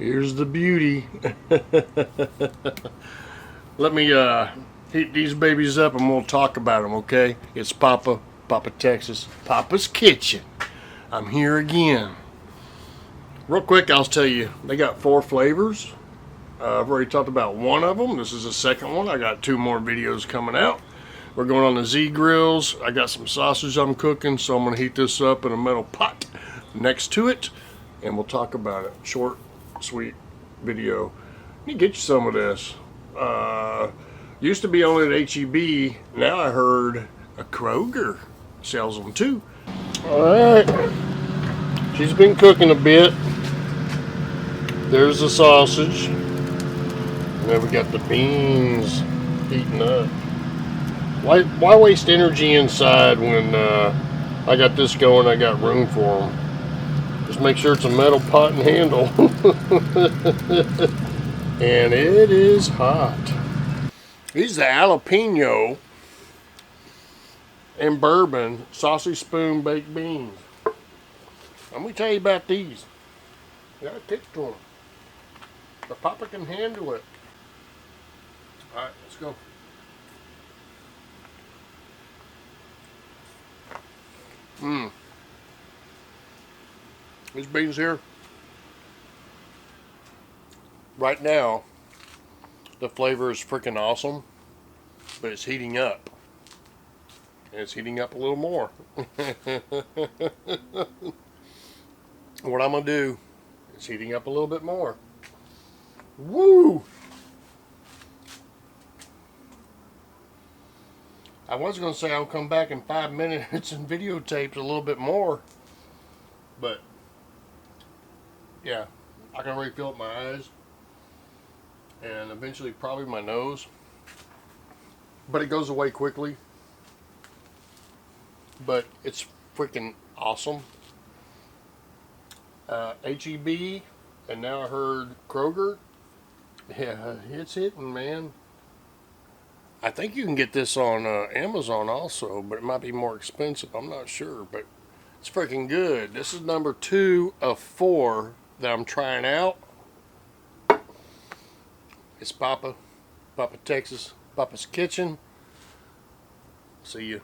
Here's the beauty. Let me heat these babies up and we'll talk about them, okay? It's Papa Texas, Papa's Kitchen. I'm here again. Real quick, I'll tell you, they got 4 flavors. I've already talked about one of them. This is the second one. I got 2 more videos coming out. We're going on the Z grills. I got some sausage I'm cooking, so I'm going to heat this up in a metal pot next to it, and we'll talk about it. Short, sweet video. You get you some of this. Used to be only at HEB. Now I heard a Kroger sells them too. All right. She's been cooking a bit. There's the sausage. And then we got the beans heating up. Why waste energy inside when I got this going? I got room for them. Just make sure it's a metal pot and handle. And it is hot. These are the jalapeno and bourbon sausage spoon baked beans. Let me tell you about these. Got a kick to them. The Papa can handle it. All right, let's go. These beans here, right now, the flavor is freaking awesome, but it's heating up. And it's heating up a little more. What I'm going to do is heating up a little bit more. Woo! I was going to say I'll come back in 5 minutes and videotape a little bit more, but yeah, I can already feel it in my eyes and eventually probably my nose, but it goes away quickly. But it's freaking awesome. HEB, and now I heard Kroger. Yeah, it's hitting, man. I think you can get this on Amazon also, but it might be more expensive. I'm not sure, but it's freaking good. This is number 2 of 4 that I'm trying out. It's Papa Texas, Papa's Kitchen. See you.